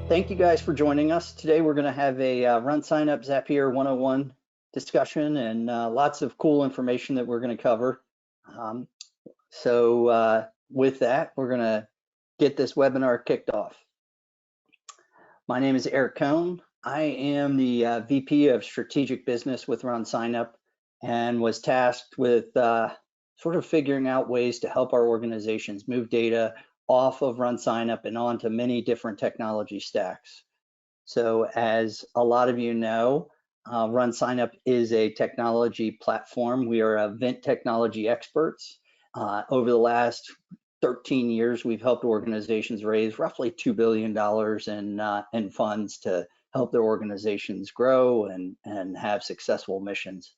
Thank you guys for joining us. Today we're going to have a RunSignup Zapier 101 discussion and lots of cool information that we're going to cover. With that, we're going to get this webinar kicked off. My name is Eric Cohn. I am the VP of Strategic Business with RunSignup and was tasked with sort of figuring out ways to help our organizations move data off of RunSignup and onto many different technology stacks. So as a lot of you know, RunSignup is a technology platform. We are event technology experts. Over the last 13 years, we've helped organizations raise roughly $2 billion in funds to help their organizations grow and have successful missions.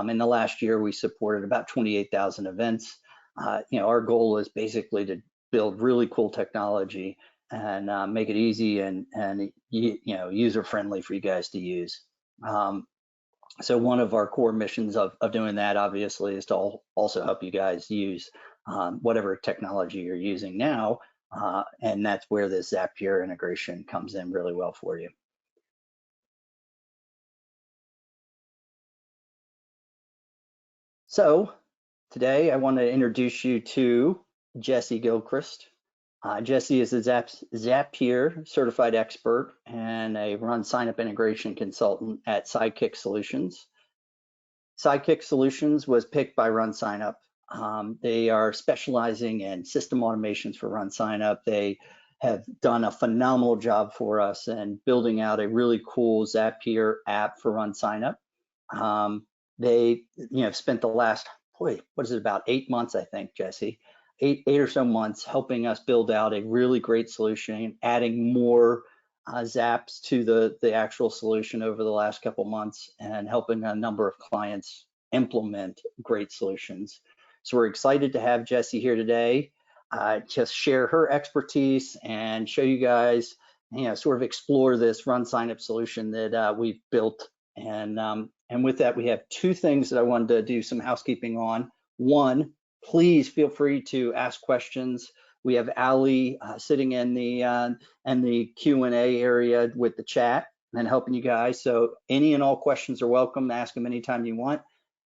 In the last year, we supported about 28,000 events. Our goal is basically to build really cool technology and make it easy and user friendly for you guys to use. So one of our core missions of doing that obviously is to also help you guys use whatever technology you're using now, and that's where this Zapier integration comes in really well for you. So today I want to introduce you to Jesse Gilchrist. Jesse is a Zapier certified expert and a RunSignup integration consultant at Sidekick Solutions. Sidekick Solutions was picked by RunSignup. They are specializing in system automations for RunSignup. They have done a phenomenal job for us in building out a really cool Zapier app for RunSignup. They spent the last, about 8 months, I think, Jesse, eight or so months helping us build out a really great solution, adding more Zaps to the actual solution over the last couple months and helping a number of clients implement great solutions. So we're excited to have Jesse here today, just share her expertise and show you guys, sort of explore this RunSignup solution that we've built. And with that, we have two things that I wanted to do some housekeeping on. One, please feel free to ask questions. We have Ali sitting in the Q&A area with the chat and helping you guys. So any and all questions are welcome. Ask them anytime you want.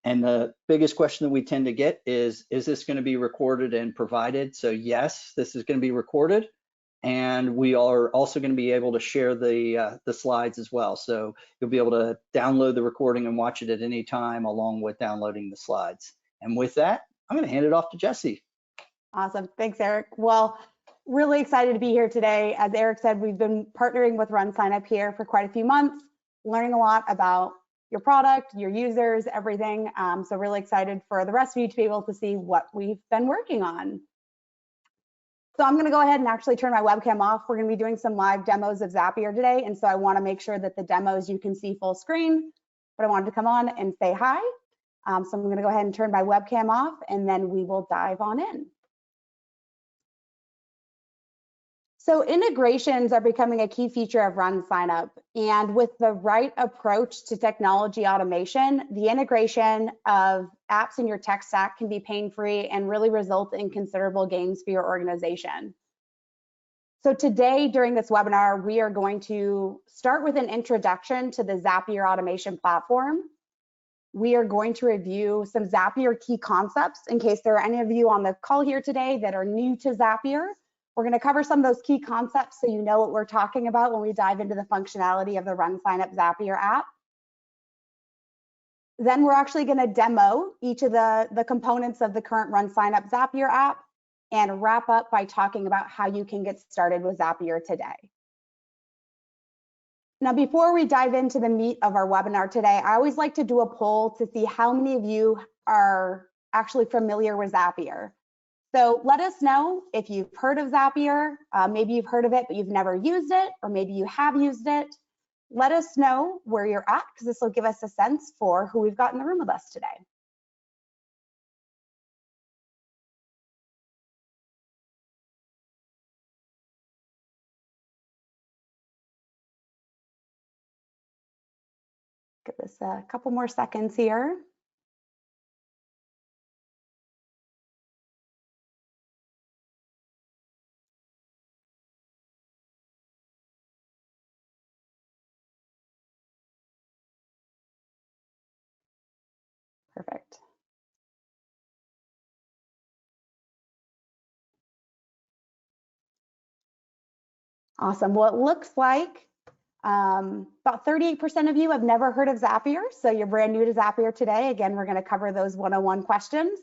And the biggest question that we tend to get is this going to be recorded and provided? So yes, this is going to be recorded. And we are also going to be able to share the slides as well. So you'll be able to download the recording and watch it at any time along with downloading the slides. And with that, I'm going to hand it off to Jesse. Awesome. Thanks, Eric. Well, really excited to be here today. As Eric said, we've been partnering with RunSignup here for quite a few months, learning a lot about your product, your users, everything. So really excited for the rest of you to be able to see what we've been working on. So I'm going to go ahead and actually turn my webcam off. We're going to be doing some live demos of Zapier today. And so I want to make sure that the demos you can see full screen, but I wanted to come on and say hi. So I'm going to go ahead and turn my webcam off and then we will dive on in. So integrations are becoming a key feature of RunSignup, and with the right approach to technology automation, the integration of apps in your tech stack can be pain-free and really result in considerable gains for your organization. So today during this webinar, we are going to start with an introduction to the Zapier automation platform. We are going to review some Zapier key concepts in case there are any of you on the call here today that are new to Zapier. We're going to cover some of those key concepts so you know what we're talking about when we dive into the functionality of the RunSignup Zapier app. Then we're actually going to demo each of the components of the current RunSignup Zapier app and wrap up by talking about how you can get started with Zapier today. Now, before we dive into the meat of our webinar today, I always like to do a poll to see how many of you are actually familiar with Zapier. So let us know if you've heard of Zapier, maybe you've heard of it, but you've never used it, or maybe you have used it. Let us know where you're at, because this will give us a sense for who we've got in the room with us today. Give this a couple more seconds here. Perfect. Awesome. Well, it looks like about 38% of you have never heard of Zapier, so you're brand new to Zapier today. Again, we're going to cover those 101 questions.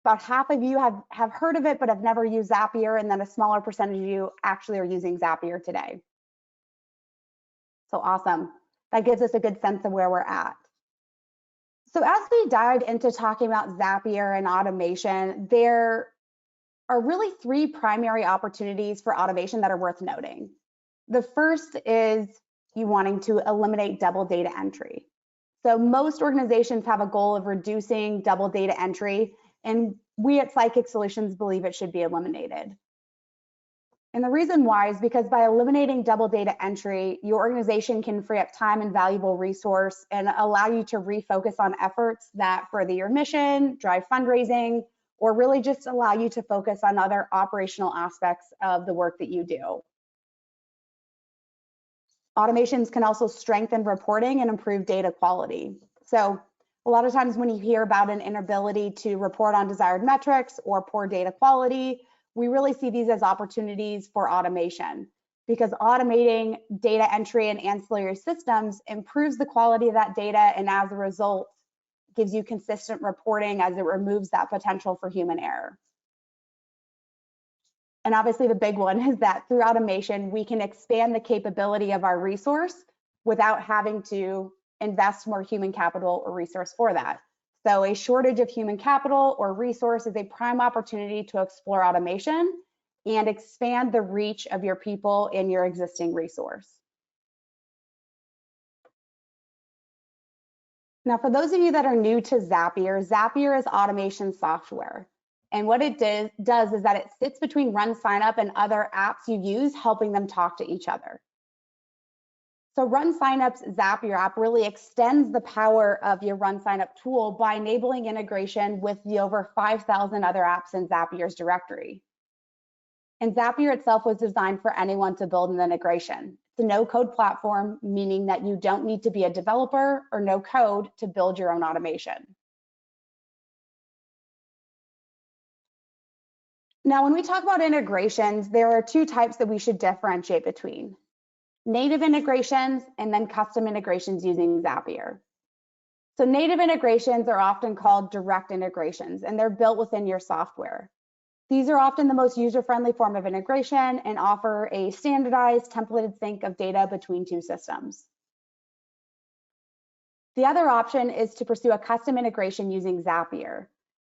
About half of you have heard of it, but have never used Zapier, and then a smaller percentage of you actually are using Zapier today. So awesome. That gives us a good sense of where we're at. So as we dive into talking about Zapier and automation, there are really three primary opportunities for automation that are worth noting. The first is you wanting to eliminate double data entry. So most organizations have a goal of reducing double data entry, and we at Psychic Solutions believe it should be eliminated. And the reason why is because by eliminating double data entry, your organization can free up time and valuable resource and allow you to refocus on efforts that further your mission, drive fundraising, or really just allow you to focus on other operational aspects of the work that you do. Automations can also strengthen reporting and improve data quality. So a lot of times when you hear about an inability to report on desired metrics or poor data quality, we really see these as opportunities for automation, because automating data entry and ancillary systems improves the quality of that data, and as a result, gives you consistent reporting as it removes that potential for human error. And obviously the big one is that through automation, we can expand the capability of our resource without having to invest more human capital or resource for that. So a shortage of human capital or resource is a prime opportunity to explore automation and expand the reach of your people in your existing resource. Now, for those of you that are new to Zapier, Zapier is automation software. And what it does is that it sits between RunSignup and other apps you use, helping them talk to each other. So RunSignup's Zapier app really extends the power of your RunSignup tool by enabling integration with the over 5,000 other apps in Zapier's directory. And Zapier itself was designed for anyone to build an integration. It's a no-code platform, meaning that you don't need to be a developer or no code to build your own automation. Now, when we talk about integrations, there are two types that we should differentiate between: native integrations and then custom integrations using Zapier. So native integrations are often called direct integrations, and they're built within your software. These are often the most user-friendly form of integration and offer a standardized templated sync of data between two systems. The other option is to pursue a custom integration using Zapier.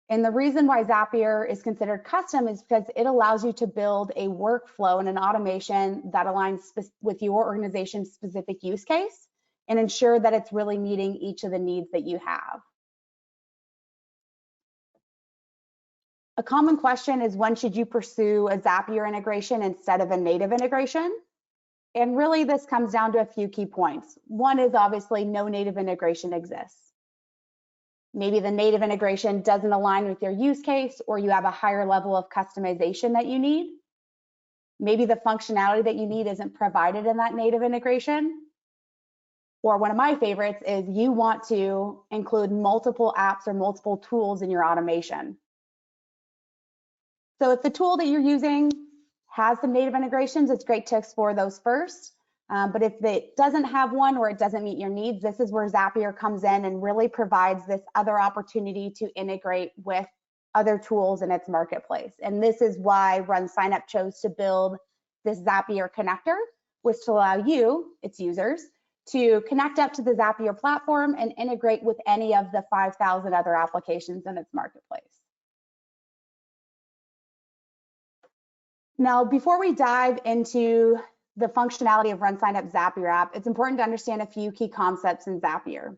And the reason why Zapier is considered custom is because it allows you to build a workflow and an automation that aligns with your organization's specific use case and ensure that it's really meeting each of the needs that you have. A common question is, when should you pursue a Zapier integration instead of a native integration? And really this comes down to a few key points. One is obviously no native integration exists. Maybe the native integration doesn't align with your use case, or you have a higher level of customization that you need. Maybe the functionality that you need isn't provided in that native integration. Or one of my favorites is you want to include multiple apps or multiple tools in your automation. So if the tool that you're using has some native integrations, it's great to explore those first. But if it doesn't have one or it doesn't meet your needs, this is where Zapier comes in and really provides this other opportunity to integrate with other tools in its marketplace. And this is why RunSignup chose to build this Zapier connector, which to allow you, its users, to connect up to the Zapier platform and integrate with any of the 5,000 other applications in its marketplace. Now, before we dive into the functionality of RunSignup Zapier app, it's important to understand a few key concepts in Zapier.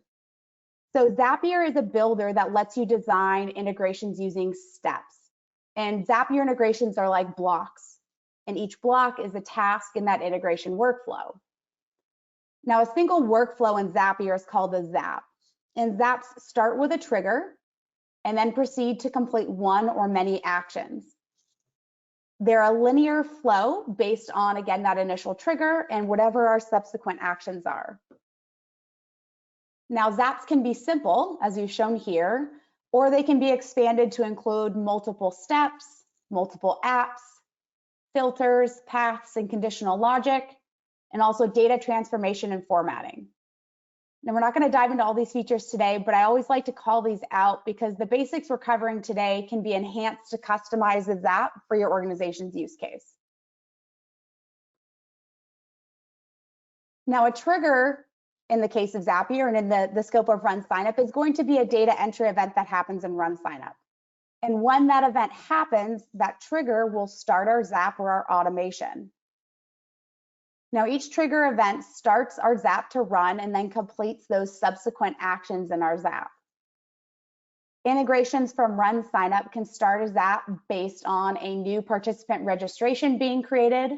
So Zapier is a builder that lets you design integrations using steps. And Zapier integrations are like blocks, and each block is a task in that integration workflow. Now, a single workflow in Zapier is called a Zap. And Zaps start with a trigger and then proceed to complete one or many actions. They're a linear flow based on, again, that initial trigger and whatever our subsequent actions are. Now, Zaps can be simple, as you've shown here, or they can be expanded to include multiple steps, multiple apps, filters, paths, and conditional logic, and also data transformation and formatting. Now, we're not going to dive into all these features today, but I always like to call these out because the basics we're covering today can be enhanced to customize the Zap for your organization's use case. Now, a trigger in the case of Zapier and in the scope of RunSignup is going to be a data entry event that happens in RunSignup. And when that event happens, that trigger will start our Zap or our automation. Now, each trigger event starts our Zap to run and then completes those subsequent actions in our Zap. Integrations from RunSignup can start a Zap based on a new participant registration being created,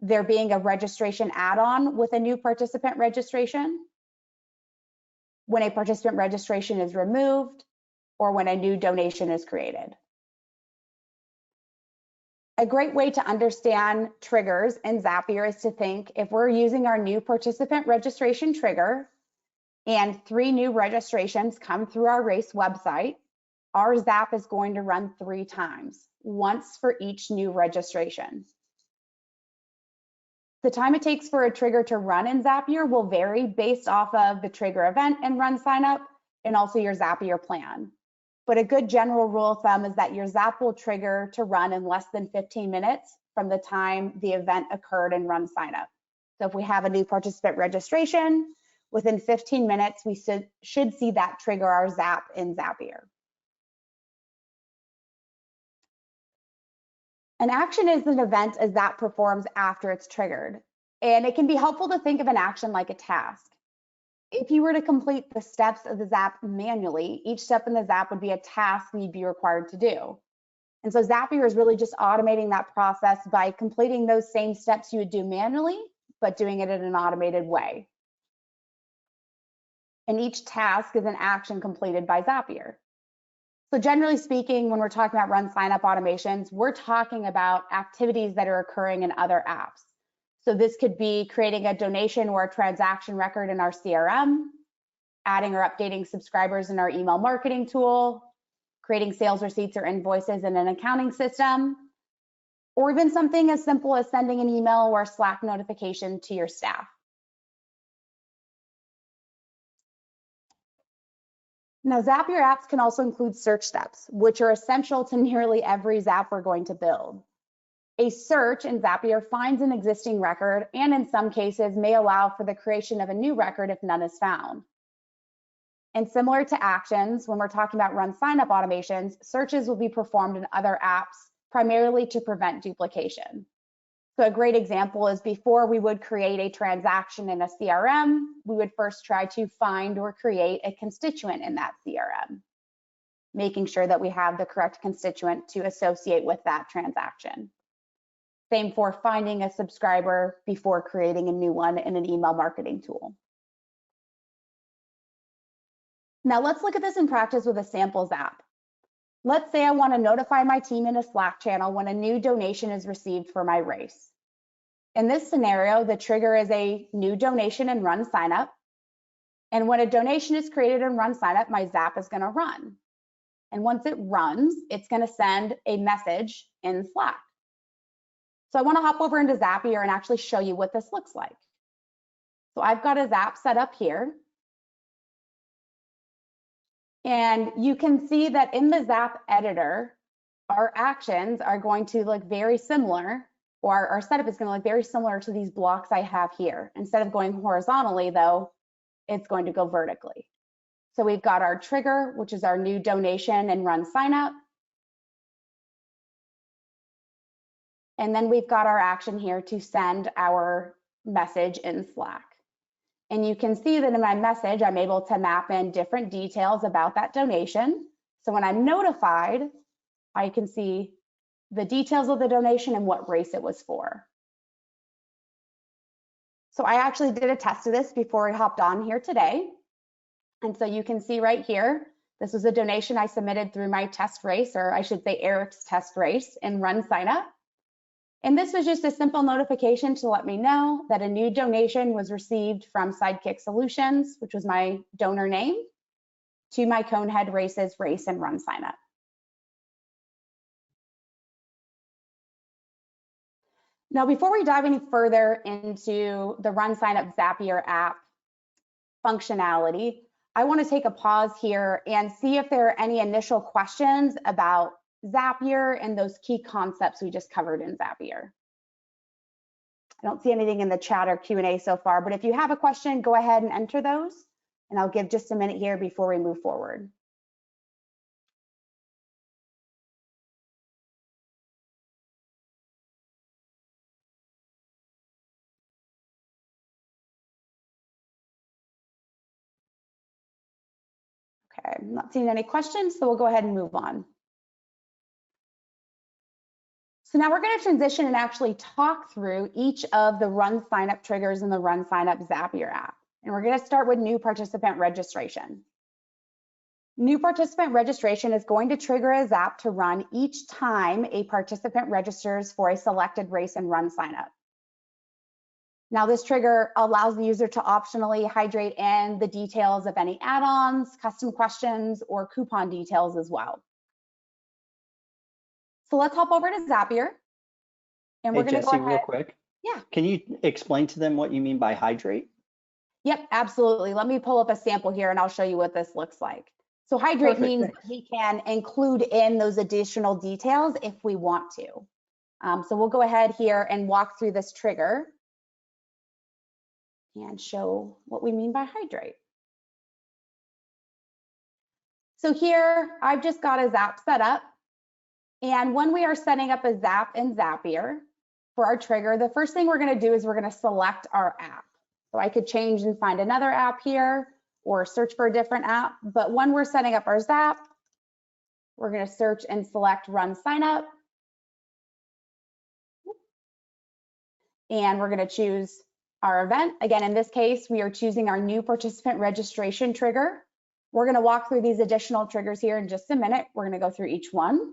there being a registration add-on with a new participant registration, when a participant registration is removed, or when a new donation is created. A great way to understand triggers in Zapier is to think if we're using our new participant registration trigger and 3 new registrations come through our race website, our Zap is going to run 3 times, once for each new registration. The time it takes for a trigger to run in Zapier will vary based off of the trigger event and RunSignup and also your Zapier plan. But a good general rule of thumb is that your Zap will trigger to run in less than 15 minutes from the time the event occurred in RunSignup. So if we have a new participant registration, within 15 minutes, we should see that trigger our Zap in Zapier. An action is an event a Zap performs after it's triggered. And it can be helpful to think of an action like a task. If you were to complete the steps of the Zap manually, each step in the Zap would be a task you'd be required to do. And so Zapier is really just automating that process by completing those same steps you would do manually, but doing it in an automated way. And each task is an action completed by Zapier. So generally speaking, when we're talking about RunSignup automations, we're talking about activities that are occurring in other apps. So this could be creating a donation or a transaction record in our CRM, adding or updating subscribers in our email marketing tool, creating sales receipts or invoices in an accounting system, or even something as simple as sending an email or a Slack notification to your staff. Now, Zapier apps can also include search steps, which are essential to nearly every Zap we're going to build. A search in Zapier finds an existing record and in some cases may allow for the creation of a new record if none is found. And similar to actions, when we're talking about RunSignup automations, searches will be performed in other apps primarily to prevent duplication. So a great example is before we would create a transaction in a CRM, we would first try to find or create a constituent in that CRM, making sure that we have the correct constituent to associate with that transaction. Same for finding a subscriber before creating a new one in an email marketing tool. Now let's look at this in practice with a sample Zap. Let's say I want to notify my team in a Slack channel when a new donation is received for my race. In this scenario, the trigger is a new donation in RunSignup. And when a donation is created in RunSignup, my Zap is going to run. And once it runs, it's going to send a message in Slack. So I want to hop over into Zapier and actually show you what this looks like. So I've got a Zap set up here. And you can see that in the Zap editor, our actions are going to look very similar, or our setup is going to look very similar to these blocks I have here. Instead of going horizontally, though, it's going to go vertically. So we've got our trigger, which is our new donation and RunSignup. And then we've got our action here to send our message in Slack. And you can see that in my message, I'm able to map in different details about that donation. So when I'm notified, I can see the details of the donation and what race it was for. So I actually did a test of this before I hopped on here today. And so you can see right here, this was a donation I submitted through my test race, or I should say Eric's test race in RunSignup. And this was just a simple notification to let me know that a new donation was received from Sidekick Solutions, which was my donor name, to my Conehead Races Race and Run Sign Up. Now, before we dive any further into the RunSignup Zapier app functionality, I want to take a pause here and see if there are any initial questions about Zapier and those key concepts we just covered in Zapier. I don't see anything in the chat or Q&A so far, but if you have a question, go ahead and enter those, and I'll give just a minute here before we move forward. Okay, I'm not seeing any questions, so we'll go ahead and move on. So now we're going to transition and actually talk through each of the RunSignup triggers in the RunSignup Zapier app. And we're going to start with new participant registration. New participant registration is going to trigger a Zap to run each time a participant registers for a selected race and run signup. Now this trigger allows the user to optionally hydrate in the details of any add-ons, custom questions, or coupon details as well. So let's hop over to Zapier. And we're going to go ahead. Real quick. Yeah. Can you explain to them what you mean by hydrate? Yep, absolutely. Let me pull up a sample here and I'll show you what this looks like. So hydrate means we can include in those additional details if we want to. So we'll go ahead here and walk through this trigger and show what we mean by hydrate. So here I've just got a Zap set up. And when we are setting up a Zap in Zapier for our trigger, the first thing we're going to do is we're going to select our app. So I could change and find another app here or search for a different app. But when we're setting up our Zap, we're going to search and select Run Sign Up. And we're going to choose our event. Again, in this case, we are choosing our new participant registration trigger. We're going to walk through these additional triggers here in just a minute. We're going to go through each one.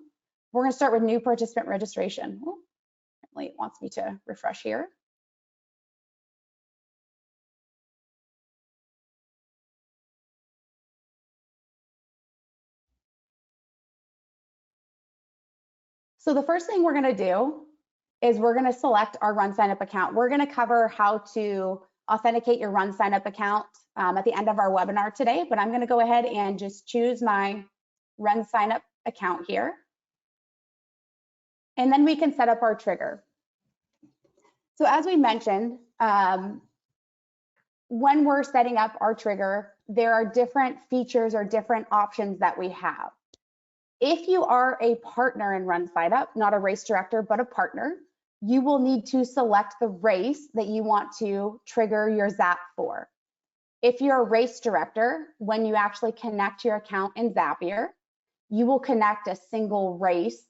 We're going to start with new participant registration. Oh, apparently it wants me to refresh here. So the first thing we're going to do is we're going to select our RunSignup account. We're going to cover how to authenticate your RunSignup account at the end of our webinar today, but I'm going to go ahead and just choose my RunSignup account here. And then we can set up our trigger. So as we mentioned, when we're setting up our trigger, there are different features or different options that we have. If you are a partner in RunSignup, not a race director, but a partner, you will need to select the race that you want to trigger your Zap for. If you're a race director, when you actually connect your account in Zapier, you will connect a single race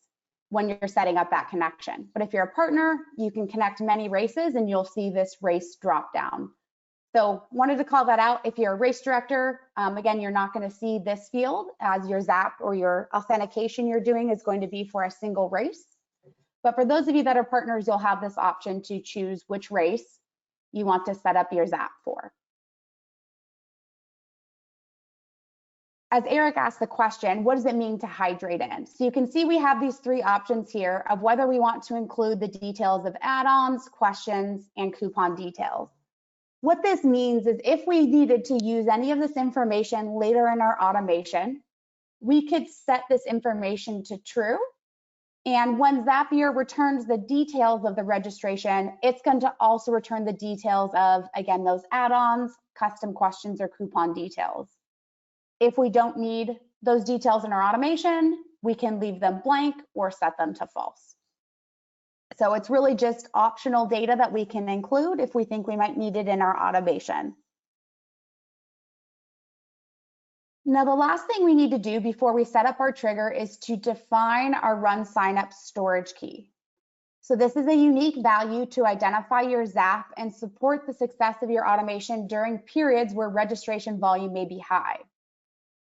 when you're setting up that connection. But if you're a partner, you can connect many races and you'll see this race drop down. So wanted to call that out. If you're a race director, again, you're not going to see this field as your Zap or your authentication you're doing is going to be for a single race. But for those of you that are partners, you'll have this option to choose which race you want to set up your Zap for. As Eric asked the question, what does it mean to hydrate in? So you can see we have these three options here of whether we want to include the details of add-ons, questions, and coupon details. What this means is if we needed to use any of this information later in our automation, we could set this information to true. And when Zapier returns the details of the registration, it's going to also return the details of, again, those add-ons, custom questions, or coupon details. If we don't need those details in our automation, we can leave them blank or set them to false. So it's really just optional data that we can include if we think we might need it in our automation. Now, the last thing we need to do before we set up our trigger is to define our RunSignup storage key. So this is a unique value to identify your Zap and support the success of your automation during periods where registration volume may be high.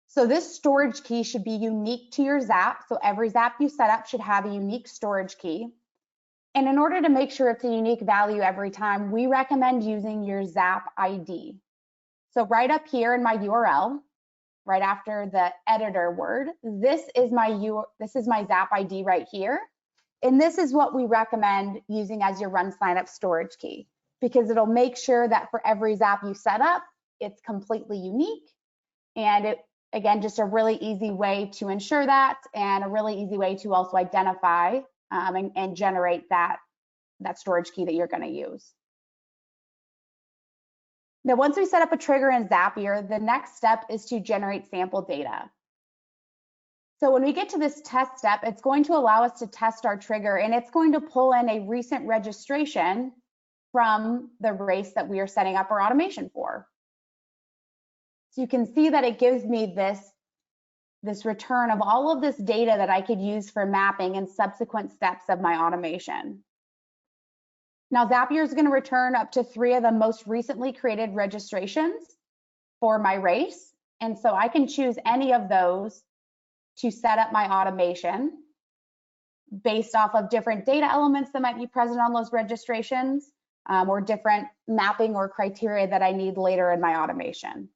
So this storage key should be unique to your Zap. So every Zap you set up should have a unique storage key. And in order to make sure it's a unique value every time, we recommend using your Zap ID. So right up here in my URL, right after the editor word, this is my Zap ID right here. And this is what we recommend using as your RunSignup storage key, because it'll make sure that for every Zap you set up, it's completely unique. And it, again, just a really easy way to ensure that, and a really easy way to also identify and generate that storage key that you're going to use. Now, once we set up a trigger in Zapier, the next step is to generate sample data. So when we get to this test step, it's going to allow us to test our trigger, and it's going to pull in a recent registration from the race that we are setting up our automation for. So you can see that it gives me this return of all of this data that I could use for mapping and subsequent steps of my automation. Now, Zapier is going to return up to 3 of the most recently created registrations for my race. And so I can choose any of those to set up my automation based off of different data elements that might be present on those registrations, or different mapping or criteria that I need later in my automation.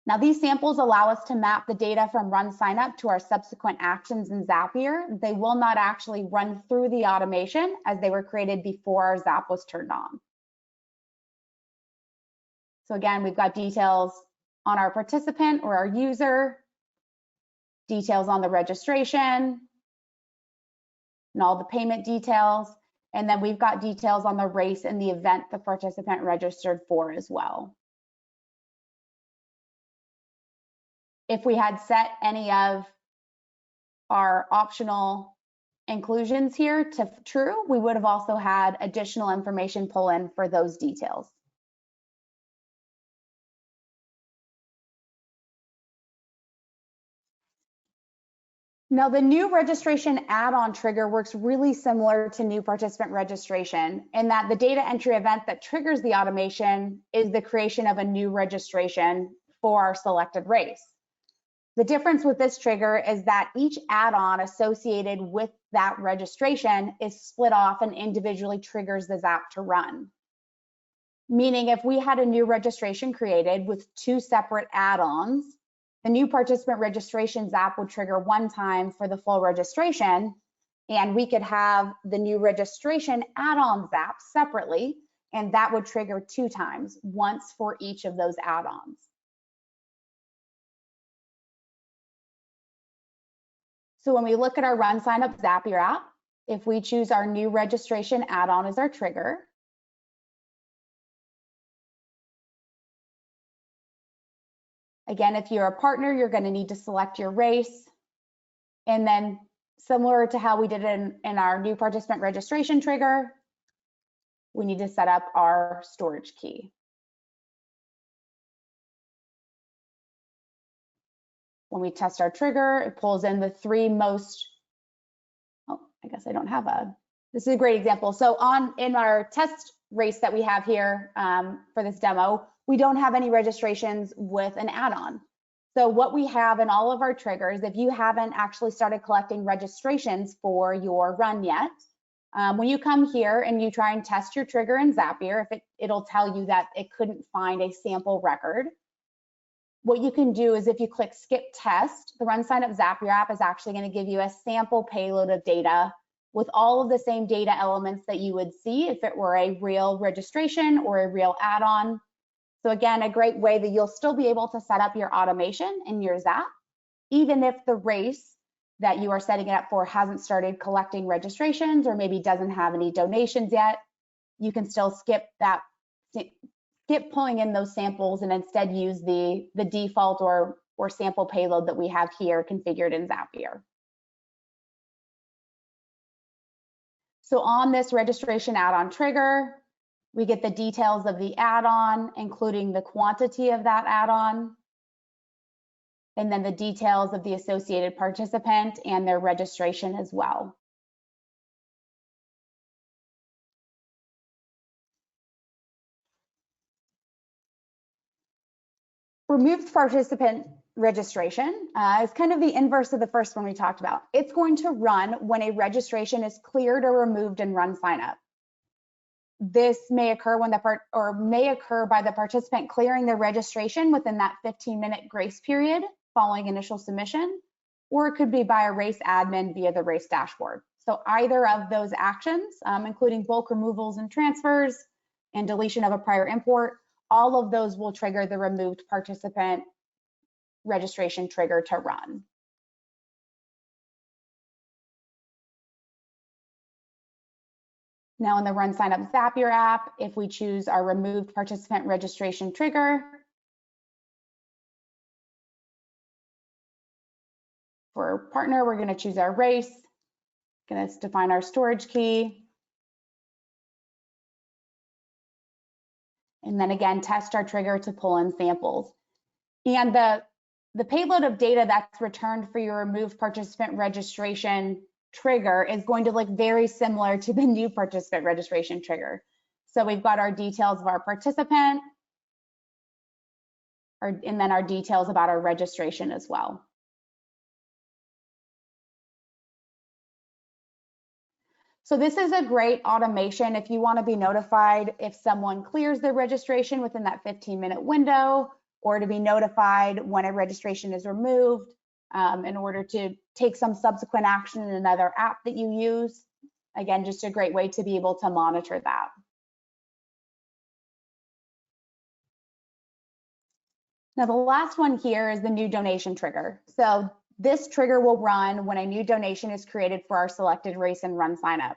Now, these samples allow us to map the data from RunSignup to our subsequent actions in Zapier. They will not actually run through the automation as they were created before our Zap was turned on. So again, we've got details on our participant or our user, details on the registration, and all the payment details. And then we've got details on the race and the event the participant registered for as well. If we had set any of our optional inclusions here to true, we would have also had additional information pull in for those details. Now, the new registration add-on trigger works really similar to new participant registration in that the data entry event that triggers the automation is the creation of a new registration for our selected race. The difference with this trigger is that each add-on associated with that registration is split off and individually triggers the Zap to run. Meaning if we had a new registration created with 2 separate add-ons, the new participant registration Zap would trigger one time for the full registration, and we could have the new registration add-on Zap separately, and that would trigger 2 times, once for each of those add-ons. So when we look at our RunSignup Zapier app, if we choose our new registration add-on as our trigger, again, if you're a partner, you're going to need to select your race. And then similar to how we did in our new participant registration trigger, we need to set up our storage key. When we test our trigger, it pulls in the 3 most, oh, I guess I don't have this is a great example. So in our test race that we have here for this demo, we don't have any registrations with an add-on. So what we have in all of our triggers, if you haven't actually started collecting registrations for your run yet, when you come here and you try and test your trigger in Zapier, it'll tell you that it couldn't find a sample record. What you can do is if you click skip test, the RunSignup Zapier app is actually going to give you a sample payload of data with all of the same data elements that you would see if it were a real registration or a real add-on. So again, a great way that you'll still be able to set up your automation in your Zap, even if the race that you are setting it up for hasn't started collecting registrations or maybe doesn't have any donations yet. You can still skip pulling in those samples and instead use the default or sample payload that we have here configured in Zapier. So on this registration add-on trigger, we get the details of the add-on, including the quantity of that add-on, and then the details of the associated participant and their registration as well. Removed participant registration is kind of the inverse of the first one we talked about. It's going to run when a registration is cleared or removed in RunSignup. This may occur when may occur by the participant clearing their registration within that 15-minute grace period following initial submission, or it could be by a race admin via the race dashboard. So either of those actions, including bulk removals and transfers and deletion of a prior import, all of those will trigger the removed participant registration trigger to run. Now in the RunSignup Zapier app, if we choose our removed participant registration trigger, for partner, we're going to choose our race, going to define our storage key, and then again test our trigger to pull in samples. And the payload of data that's returned for your removed participant registration trigger is going to look very similar to the new participant registration trigger. So we've got our details of our participant, and then our details about our registration as well. So this is a great automation if you want to be notified if someone clears their registration within that 15-minute window, or to be notified when a registration is removed in order to take some subsequent action in another app that you use. Again, just a great way to be able to monitor that. Now, the last one here is the new donation trigger. So this trigger will run when a new donation is created for our selected race in RunSignup.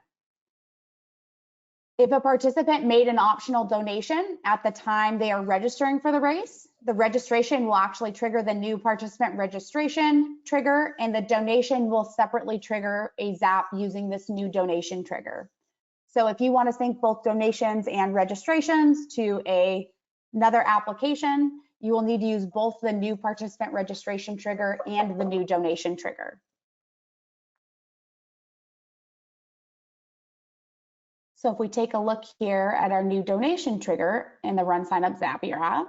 If a participant made an optional donation at the time they are registering for the race, the registration will actually trigger the new participant registration trigger, and the donation will separately trigger a Zap using this new donation trigger. So if you want to sync both donations and registrations to another application, you will need to use both the new participant registration trigger and the new donation trigger. So if we take a look here at our new donation trigger in the RunSignup Zapier app,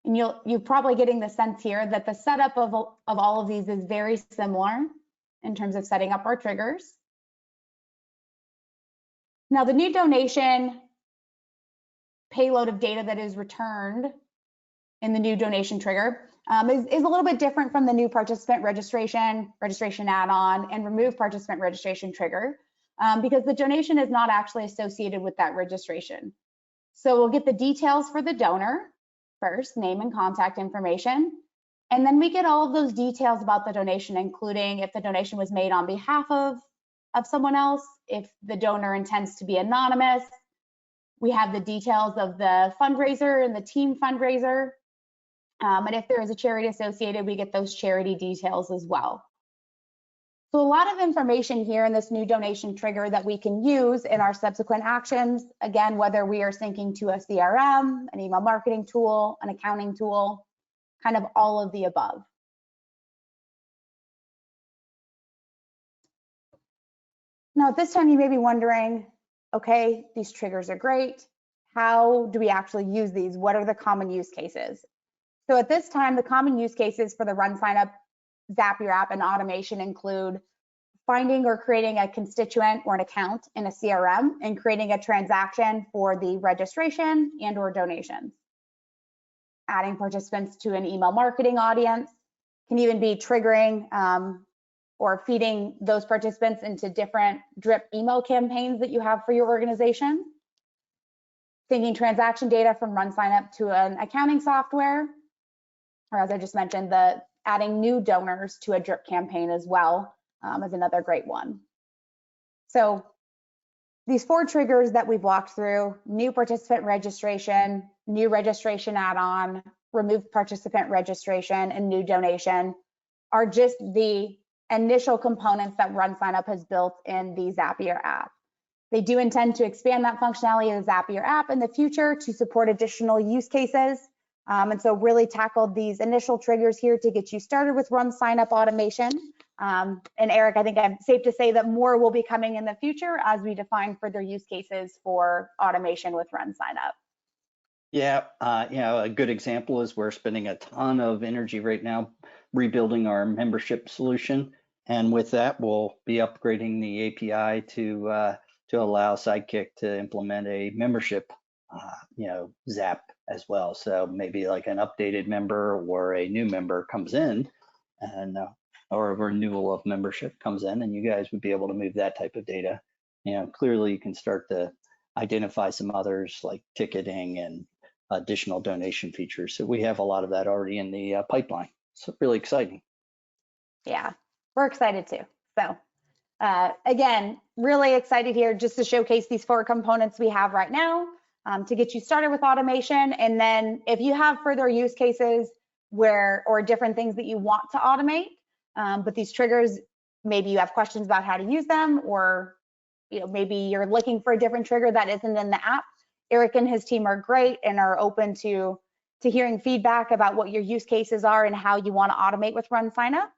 and you're probably getting the sense here that the setup of all of these is very similar in terms of setting up our triggers. Now the new donation payload of data that is returned in the new donation trigger is a little bit different from the new participant registration add-on, and remove participant registration trigger because the donation is not actually associated with that registration. So we'll get the details for the donor first, name and contact information, and then we get all of those details about the donation, including if the donation was made on behalf of someone else, if the donor intends to be anonymous. We have the details of the fundraiser and the team fundraiser. And if there is a charity associated, we get those charity details as well. So a lot of information here in this new donation trigger that we can use in our subsequent actions. Again, whether we are syncing to a CRM, an email marketing tool, an accounting tool, kind of all of the above. Now at this time, you may be wondering, okay, these triggers are great. How do we actually use these? What are the common use cases? So at this time, the common use cases for the RunSignup Zapier app and automation include finding or creating a constituent or an account in a CRM and creating a transaction for the registration and or donations. Adding participants to an email marketing audience, can even be triggering or feeding those participants into different drip email campaigns that you have for your organization. Syncing transaction data from RunSignup to an accounting software, or as I just mentioned, adding new donors to a drip campaign as well is another great one. So these 4 triggers that we've walked through, new participant registration, new registration add-on, removed participant registration, and new donation, are just the initial components that RunSignup has built in the Zapier app. They do intend to expand that functionality of the Zapier app in the future to support additional use cases. And so really tackled these initial triggers here to get you started with RunSignup automation. And Eric, I think I'm safe to say that more will be coming in the future as we define further use cases for automation with RunSignup. Yeah, a good example is we're spending a ton of energy right now rebuilding our membership solution, and with that, we'll be upgrading the API to allow Sidekick to implement a membership, Zap as well. So maybe like an updated member or a new member comes in, and or a renewal of membership comes in, and you guys would be able to move that type of data. Clearly you can start to identify some others like ticketing and additional donation features. So we have a lot of that already in the pipeline. So really exciting. Yeah, we're excited too. So again, really excited here just to showcase these 4 components we have right now to get you started with automation. And then if you have further use cases or different things that you want to automate, but these triggers, maybe you have questions about how to use them, or maybe you're looking for a different trigger that isn't in the app. Eric and his team are great and are open to hearing feedback about what your use cases are and how you want to automate with RunSignup,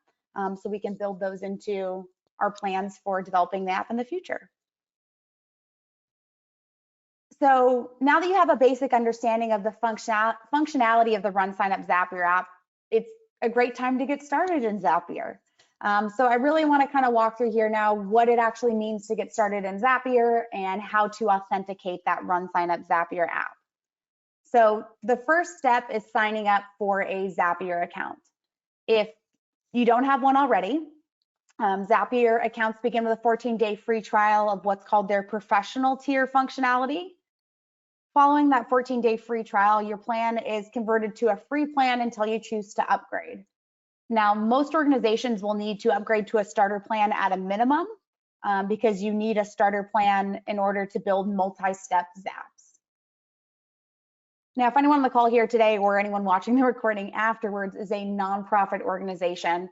so we can build those into our plans for developing the app in the future. So now that you have a basic understanding of the functionality of the RunSignup Zapier app, it's a great time to get started in Zapier. So I really want to kind of walk through here now what it actually means to get started in Zapier and how to authenticate that RunSignup Zapier app. So the first step is signing up for a Zapier account. If you don't have one already, Zapier accounts begin with a 14-day free trial of what's called their professional tier functionality. Following that 14-day free trial, your plan is converted to a free plan until you choose to upgrade. Now, most organizations will need to upgrade to a starter plan at a minimum because you need a starter plan in order to build multi-step Zaps. Now, if anyone on the call here today or anyone watching the recording afterwards is a nonprofit organization,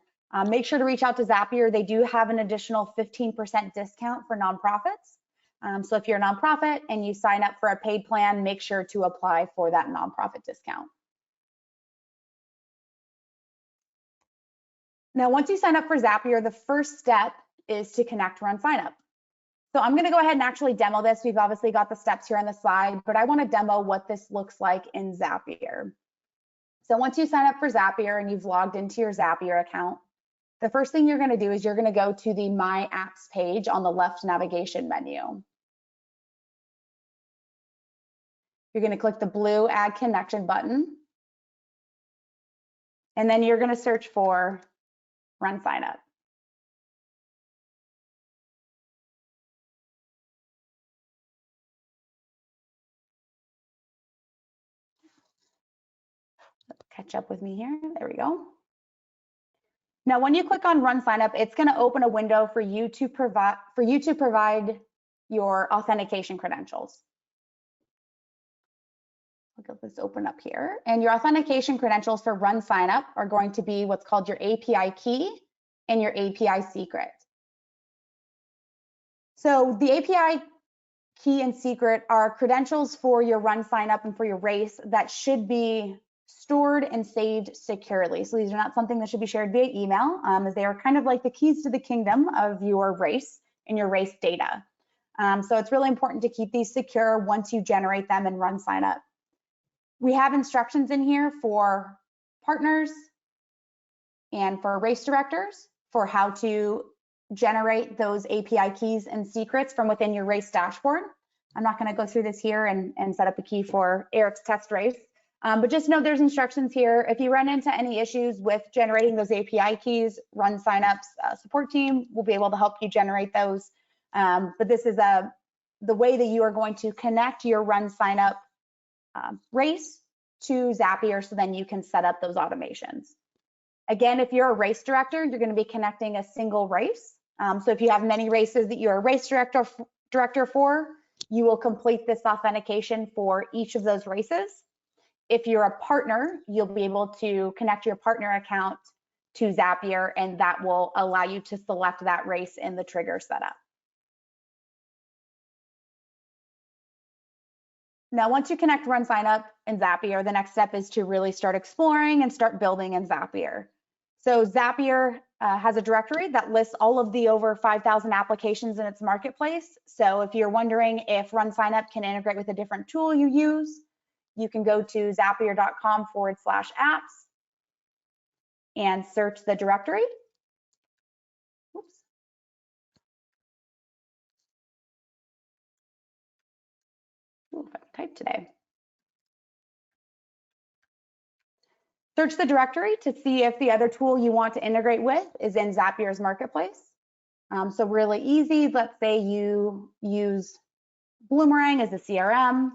make sure to reach out to Zapier. They do have an additional 15% discount for nonprofits. So if you're a nonprofit and you sign up for a paid plan, make sure to apply for that nonprofit discount. Now, once you sign up for Zapier, the first step is to connect RunSignup. So I'm going to go ahead and actually demo this. We've obviously got the steps here on the slide, but I want to demo what this looks like in Zapier. So once you sign up for Zapier and you've logged into your Zapier account, the first thing you're going to do is you're going to go to the My Apps page on the left navigation menu. You're going to click the blue Add Connection button, and then you're going to search for RunSignup. Catch up with me here. There we go. Now, when you click on RunSignup, it's going to open a window for you to provide your authentication credentials. Look at this open up here, and your authentication credentials for RunSignup are going to be what's called your API key and your API secret. So the API key and secret are credentials for your RunSignup and for your race that should be stored and saved securely. So these are not something that should be shared via email, as they are kind of like the keys to the kingdom of your race and your race data. So it's really important to keep these secure once you generate them in RunSignup. We have instructions in here for partners and for race directors for how to generate those API keys and secrets from within your race dashboard. I'm not going to go through this here and set up a key for Eric's test race, but just know there's instructions here. If you run into any issues with generating those API keys, RunSignup's support team will be able to help you generate those. But this is the way that you are going to connect your RunSignup race to Zapier, so then you can set up those automations. Again, if you're a race director, you're going to be connecting a single race. So if you have many races that you're a race director for, you will complete this authentication for each of those races. If you're a partner, you'll be able to connect your partner account to Zapier, and that will allow you to select that race in the trigger setup. Now, once you connect RunSignup and Zapier, the next step is to really start exploring and start building in Zapier. So Zapier has a directory that lists all of the over 5,000 applications in its marketplace. So if you're wondering if RunSignup can integrate with a different tool you use, you can go to zapier.com/apps and search the directory. Oops. Ooh, I typed today. Search the directory to see if the other tool you want to integrate with is in Zapier's marketplace. So really easy. Let's say you use Bloomerang as a CRM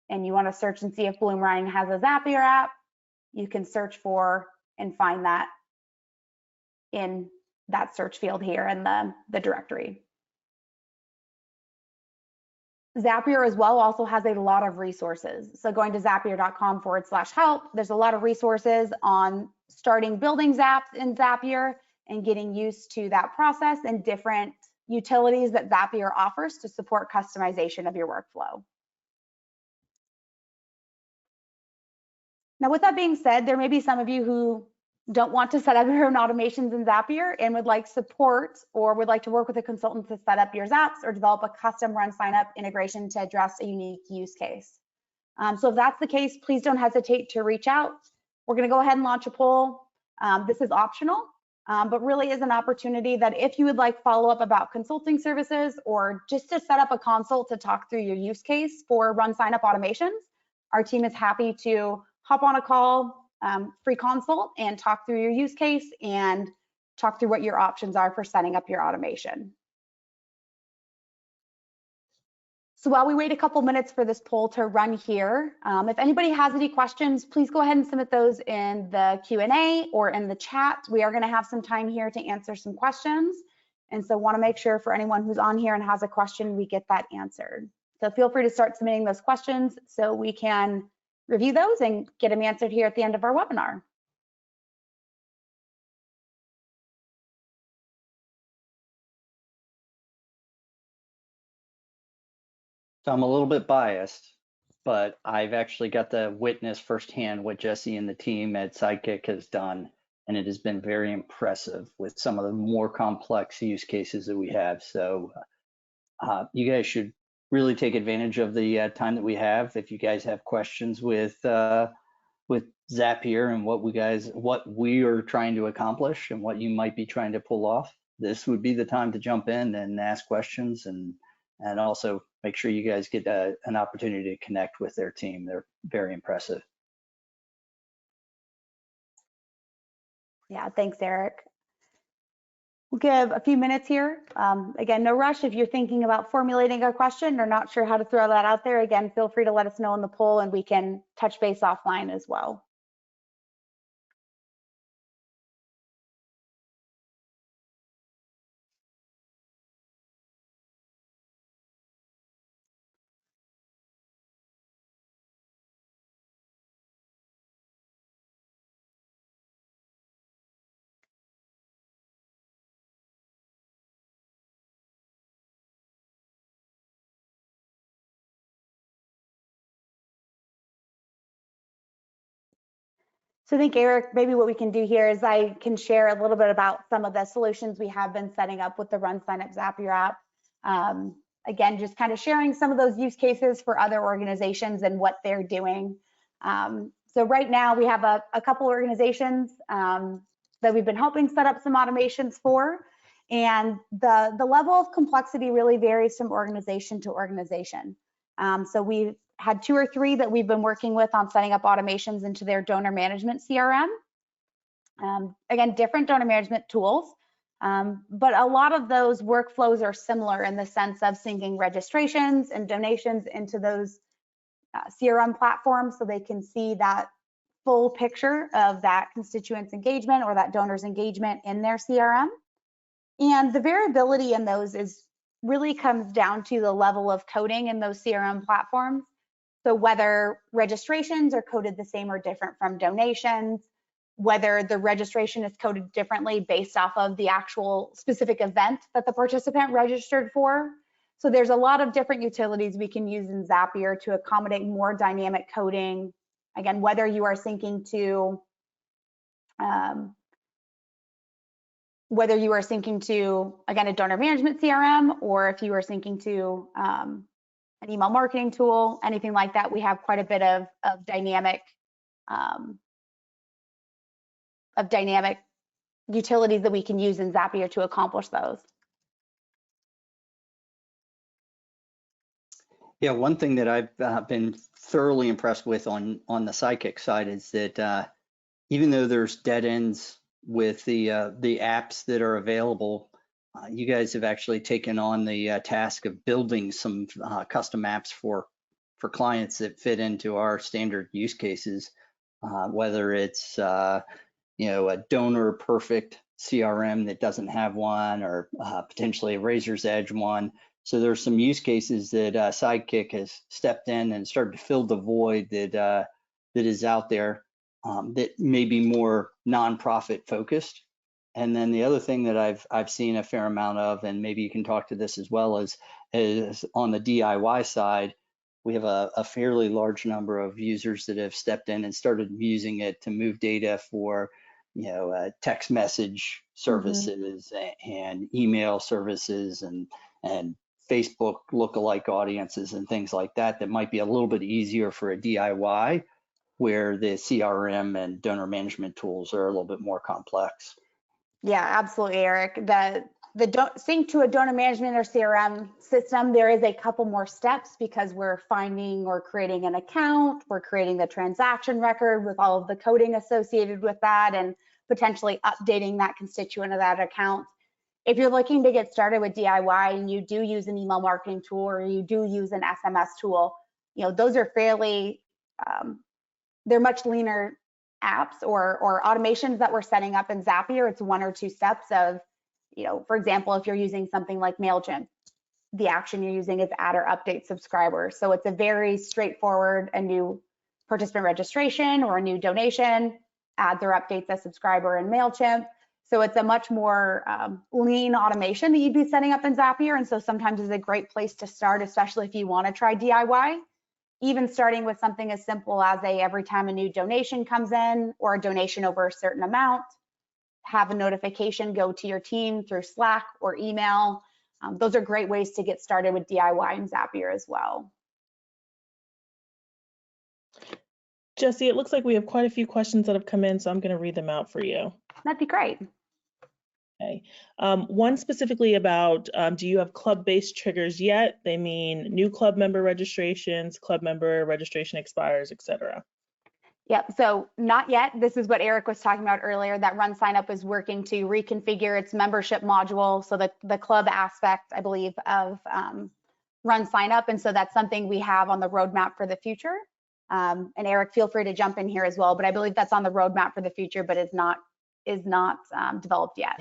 and you want to search and see if Bloomerang has a Zapier app. You can search for and find that in that search field here in the directory. Zapier as well also has a lot of resources. So going to zapier.com/help, there's a lot of resources on starting building Zaps in Zapier and getting used to that process and different utilities that Zapier offers to support customization of your workflow. Now, with that being said, there may be some of you who don't want to set up your own automations in Zapier and would like support or would like to work with a consultant to set up your Zaps or develop a custom RunSignup integration to address a unique use case. So if that's the case, please don't hesitate to reach out. We're going to go ahead and launch a poll. This is optional, but really is an opportunity that if you would like follow-up about consulting services or just to set up a consult to talk through your use case for RunSignup automations, our team is happy to hop on a call, free consult, and talk through your use case and talk through what your options are for setting up your automation. So while we wait a couple minutes for this poll to run here, if anybody has any questions, please go ahead and submit those in the Q&A or in the chat. We are going to have some time here to answer some questions. And so want to make sure for anyone who's on here and has a question, we get that answered. So feel free to start submitting those questions so we can review those and get them answered here at the end of our webinar. So I'm a little bit biased, but I've actually got to witness firsthand what Jesse and the team at Sidekick has done, and it has been very impressive with some of the more complex use cases that we have. So you guys should really take advantage of the time that we have. If you guys have questions with Zapier and what we are trying to accomplish and what you might be trying to pull off, this would be the time to jump in and ask questions and also make sure you guys get an opportunity to connect with their team. They're very impressive. Yeah, thanks, Eric. We'll give a few minutes here. Again, no rush. If you're thinking about formulating a question or not sure how to throw that out there, again, feel free to let us know in the poll and we can touch base offline as well. So I think, Eric, maybe what we can do here is I can share a little bit about some of the solutions we have been setting up with the RunSignup Zapier app. Again, just kind of sharing some of those use cases for other organizations and what they're doing. So right now we have a couple organizations that we've been helping set up some automations for. And the level of complexity really varies from organization to organization. So we've had 2 or 3 that we've been working with on setting up automations into their donor management CRM. Again, different donor management tools, but a lot of those workflows are similar in the sense of syncing registrations and donations into those CRM platforms so they can see that full picture of that constituent's engagement or that donor's engagement in their CRM. And the variability in those really comes down to the level of coding in those CRM platforms. So whether registrations are coded the same or different from donations, whether the registration is coded differently based off of the actual specific event that the participant registered for. So there's a lot of different utilities we can use in Zapier to accommodate more dynamic coding. Again, whether you are syncing to whether you are syncing to, again, a donor management CRM, or if you are syncing to an email marketing tool, anything like that, we have quite a bit of dynamic utilities that we can use in Zapier to accomplish those. Yeah, one thing that I've been thoroughly impressed with on the Sidekick side is that even though there's dead ends with the apps that are available, you guys have actually taken on the task of building some custom apps for clients that fit into our standard use cases, whether it's a donor perfect CRM that doesn't have one, or potentially a Razor's Edge one. So there's some use cases that Sidekick has stepped in and started to fill the void that is out there that may be more nonprofit focused. And then the other thing that I've seen a fair amount of, and maybe you can talk to this as well, is on the DIY side, we have a fairly large number of users that have stepped in and started using it to move data for text message services and email services and Facebook lookalike audiences and things like that might be a little bit easier for a DIY, where the CRM and donor management tools are a little bit more complex. Yeah, absolutely, Eric. The sync to a donor management or CRM system, there is a couple more steps because we're finding or creating an account, we're creating the transaction record with all of the coding associated with that, and potentially updating that constituent of that account. If you're looking to get started with DIY and you do use an email marketing tool or you do use an SMS tool, those are fairly, they're much leaner apps or automations that we're setting up in Zapier. It's 1 or 2 steps of, for example, if you're using something like MailChimp, the action you're using is add or update subscribers. So it's a very straightforward, a new participant registration or a new donation, adds or updates a subscriber in MailChimp. So it's a much more lean automation that you'd be setting up in Zapier. And so sometimes it's a great place to start, especially if you want to try DIY, even starting with something as simple as every time a new donation comes in or a donation over a certain amount, have a notification go to your team through Slack or email. Those are great ways to get started with DIY in Zapier as well. Jesse, it looks like we have quite a few questions that have come in, so I'm going to read them out for you. That'd be great. Okay. One specifically about, do you have club-based triggers yet? They mean new club member registrations, club member registration expires, etc. Yep, so not yet. This is what Eric was talking about earlier, that RunSignup is working to reconfigure its membership module. So the club aspect, I believe, of RunSignup. And so that's something we have on the roadmap for the future. And Eric, feel free to jump in here as well, but I believe that's on the roadmap for the future, but is not developed yet.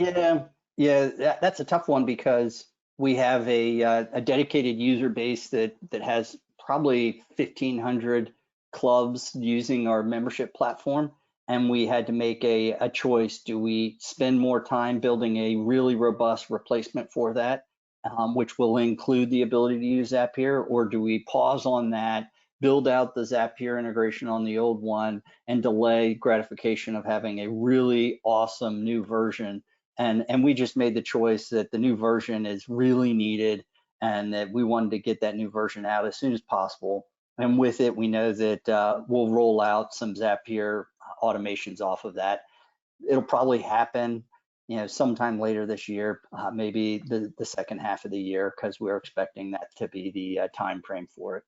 Yeah, that's a tough one because we have a dedicated user base that has probably 1,500 clubs using our membership platform, and we had to make a choice. Do we spend more time building a really robust replacement for that, which will include the ability to use Zapier, or do we pause on that, build out the Zapier integration on the old one, and delay gratification of having a really awesome new version? And we just made the choice that the new version is really needed and that we wanted to get that new version out as soon as possible. And with it, we know that we'll roll out some Zapier automations off of that. It'll probably happen, sometime later this year, maybe the second half of the year, because we're expecting that to be the time frame for it.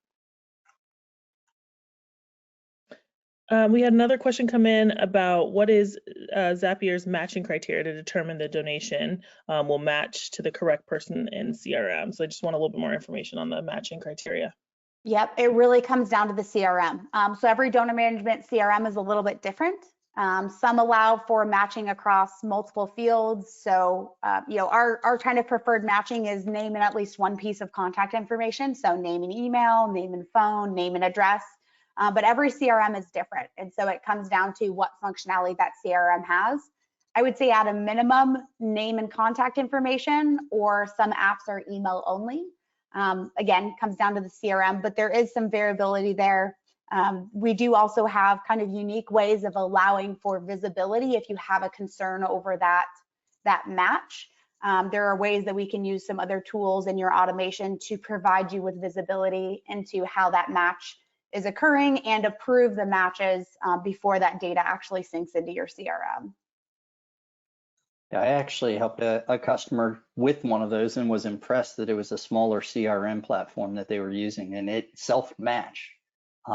We had another question come in about what is Zapier's matching criteria to determine the donation will match to the correct person in CRM. So I just want a little bit more information on the matching criteria. Yep, it really comes down to the CRM. So every donor management CRM is a little bit different. Some allow for matching across multiple fields. So, our kind of preferred matching is name and at least one piece of contact information. So name and email, name and phone, name and address. But every CRM is different. And so it comes down to what functionality that CRM has. I would say at a minimum, name and contact information, or some apps are email only. Again, comes down to the CRM, but there is some variability there. We do also have kind of unique ways of allowing for visibility if you have a concern over that that match. There are ways that we can use some other tools in your automation to provide you with visibility into how that match is occurring and approve the matches before that data actually syncs into your CRM. Yeah, I actually helped a customer with one of those and was impressed that it was a smaller CRM platform that they were using, and it self-matched.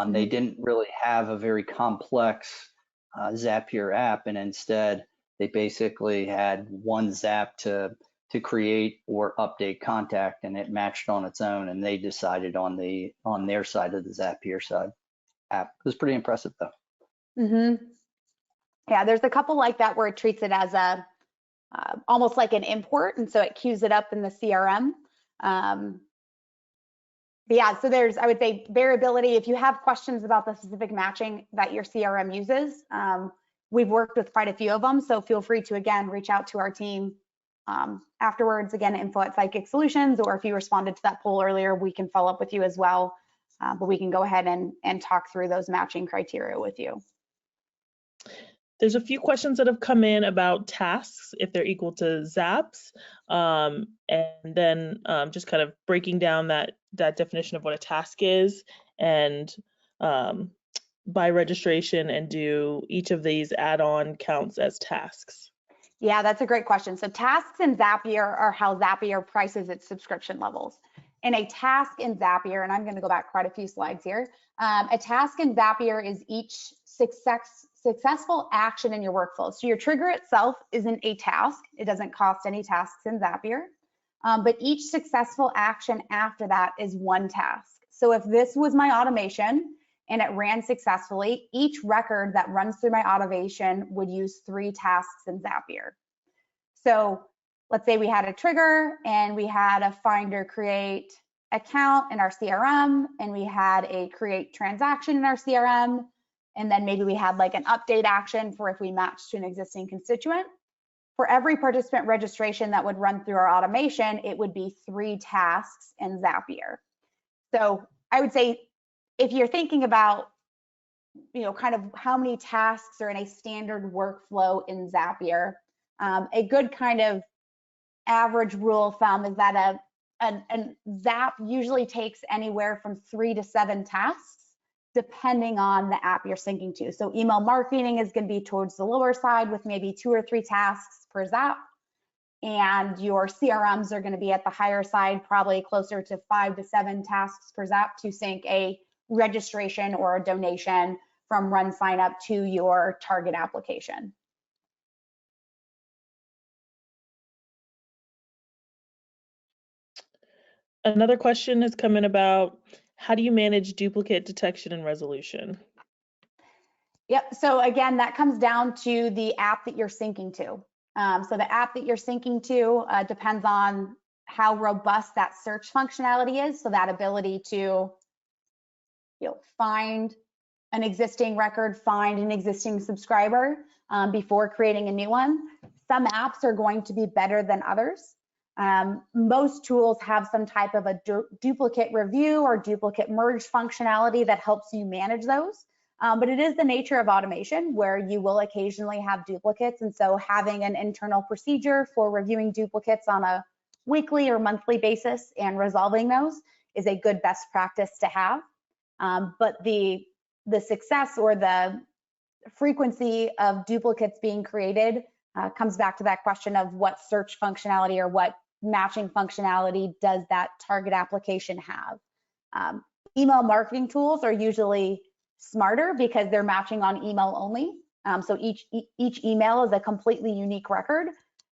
They didn't really have a very complex Zapier app, and instead they basically had one Zap to create or update contact, and it matched on its own, and they decided on their side of the Zapier side app. It was pretty impressive though. Yeah, there's a couple like that where it treats it as a almost like an import, and so it queues it up in the CRM. But yeah, so there's, I would say, variability. If you have questions about the specific matching that your CRM uses, we've worked with quite a few of them, so feel free to, again, reach out to our team afterwards, again, info@Psychic Solutions, or if you responded to that poll earlier, we can follow up with you as well, but we can go ahead and talk through those matching criteria with you. There's a few questions that have come in about tasks, if they're equal to Zaps, and then just kind of breaking down that definition of what a task is, and by registration, and do each of these add-on counts as tasks? Yeah, that's a great question. So tasks in Zapier are how Zapier prices its subscription levels. And a task in Zapier, and I'm going to go back quite a few slides here. A task in Zapier is each successful action in your workflow. So your trigger itself isn't a task. It doesn't cost any tasks in Zapier. But each successful action after that is one task. So if this was my automation and it ran successfully, each record that runs through my automation would use 3 tasks in Zapier. So let's say we had a trigger and we had a find or create account in our CRM, and we had a create transaction in our CRM, and then maybe we had like an update action for if we matched to an existing constituent. For every participant registration that would run through our automation, it would be 3 tasks in Zapier. So I would say, if you're thinking about, kind of how many tasks are in a standard workflow in Zapier, a good kind of average rule of thumb is that a Zap usually takes anywhere from 3 to 7 tasks, depending on the app you're syncing to. So email marketing is going to be towards the lower side with maybe 2 or 3 tasks per Zap. And your CRMs are going to be at the higher side, probably closer to 5 to 7 tasks per Zap to sync a registration or a donation from RunSignup to your target application. Another question has come in about, how do you manage duplicate detection and resolution? Yep, so again, that comes down to the app that you're syncing to. So the app that you're syncing to depends on how robust that search functionality is. So that ability to find an existing record, find an existing subscriber before creating a new one. Some apps are going to be better than others. Most tools have some type of a duplicate review or duplicate merge functionality that helps you manage those. But it is the nature of automation where you will occasionally have duplicates. And so having an internal procedure for reviewing duplicates on a weekly or monthly basis and resolving those is a good best practice to have. But the success or the frequency of duplicates being created comes back to that question of what search functionality or what matching functionality does that target application have. Email marketing tools are usually smarter because they're matching on email only. So each email is a completely unique record.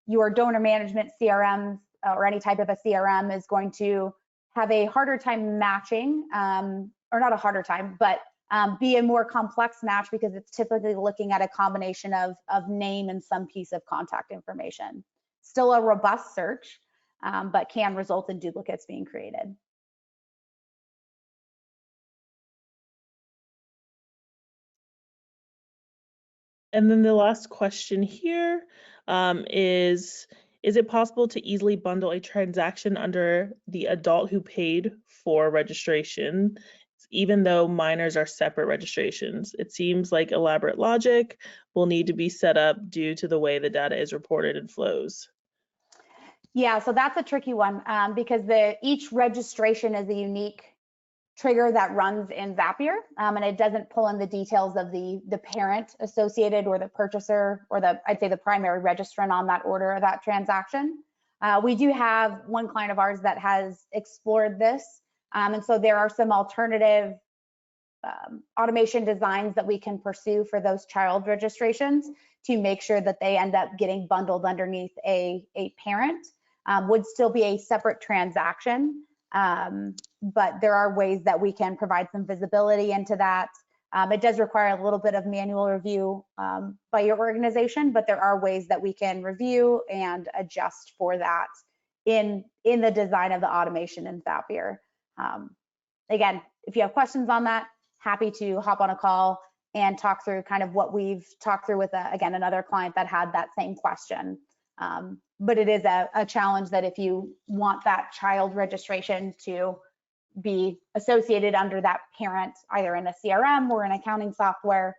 Your donor management CRM or any type of a CRM is going to have a harder time matching, or not a harder time, but be a more complex match because it's typically looking at a combination of name and some piece of contact information. Still a robust search, but can result in duplicates being created. And then the last question here is it possible to easily bundle a transaction under the adult who paid for registration even though minors are separate registrations. It seems like elaborate logic will need to be set up due to the way the data is reported and flows. Yeah, so that's a tricky one because each registration is a unique trigger that runs in Zapier, and it doesn't pull in the details of the parent associated or the purchaser or I'd say the primary registrant on that order or that transaction. We do have one client of ours that has explored this, and so there are some alternative automation designs that we can pursue for those child registrations to make sure that they end up getting bundled underneath a parent. Would still be a separate transaction, but there are ways that we can provide some visibility into that. It does require a little bit of manual review by your organization, but there are ways that we can review and adjust for that in the design of the automation in Zapier. Again, if you have questions on that, happy to hop on a call and talk through kind of what we've talked through with, again, another client that had that same question. But it is a challenge that if you want that child registration to be associated under that parent, either in a CRM or an accounting software,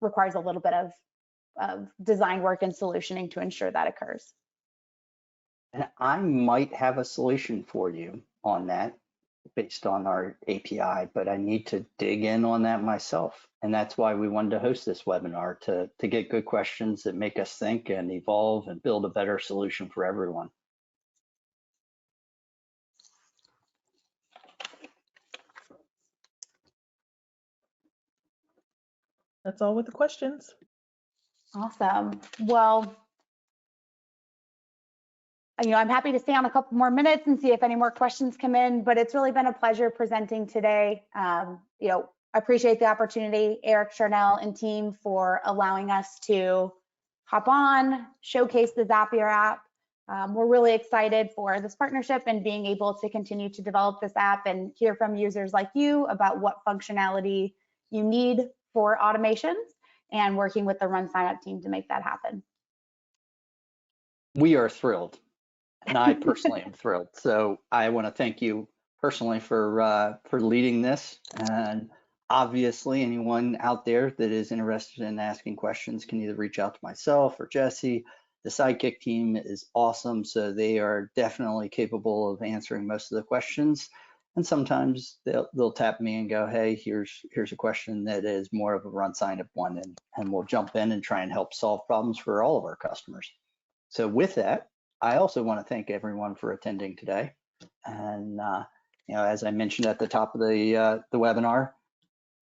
requires a little bit of design work and solutioning to ensure that occurs. And I might have a solution for you on that based on our API, but I need to dig in on that myself. And that's why we wanted to host this webinar, to get good questions that make us think and evolve and build a better solution for everyone. That's all with the questions. Awesome. Well, I'm happy to stay on a couple more minutes and see if any more questions come in, but it's really been a pleasure presenting today. I appreciate the opportunity, Eric, Charnel, and team, for allowing us to hop on, showcase the Zapier app. We're really excited for this partnership and being able to continue to develop this app and hear from users like you about what functionality you need for automations, and working with the RunSignup team to make that happen. We are thrilled, and I personally am thrilled. So I want to thank you personally for leading this. And obviously, anyone out there that is interested in asking questions can either reach out to myself or Jesse. The Sidekick team is awesome, so they are definitely capable of answering most of the questions. And sometimes they'll tap me and go, hey, here's a question that is more of a RunSignup one, and we'll jump in and try and help solve problems for all of our customers. So with that, I also want to thank everyone for attending today. And as I mentioned at the top of the webinar,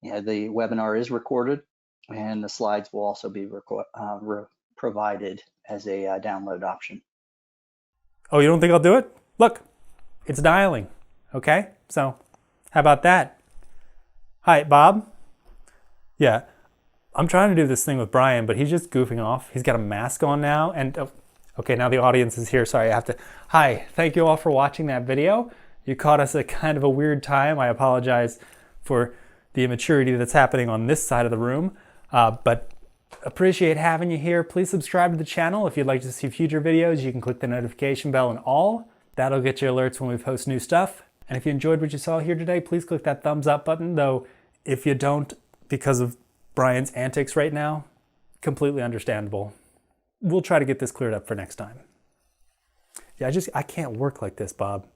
the webinar is recorded, and the slides will also be provided as a download option. Oh, you don't think I'll do it? Look, it's dialing. Okay, so how about that? Hi, Bob. Yeah, I'm trying to do this thing with Brian, but he's just goofing off. He's got a mask on now, and okay, now the audience is here. Sorry, I have to. Hi, thank you all for watching that video. You caught us at kind of a weird time. I apologize for the immaturity that's happening on this side of the room, but appreciate having you here. Please subscribe to the channel. If you'd like to see future videos, you can click the notification bell and all. That'll get you alerts when we post new stuff. And if you enjoyed what you saw here today, please click that thumbs up button, though if you don't, because of Brian's antics right now, completely understandable. We'll try to get this cleared up for next time. Yeah, I can't work like this, Bob.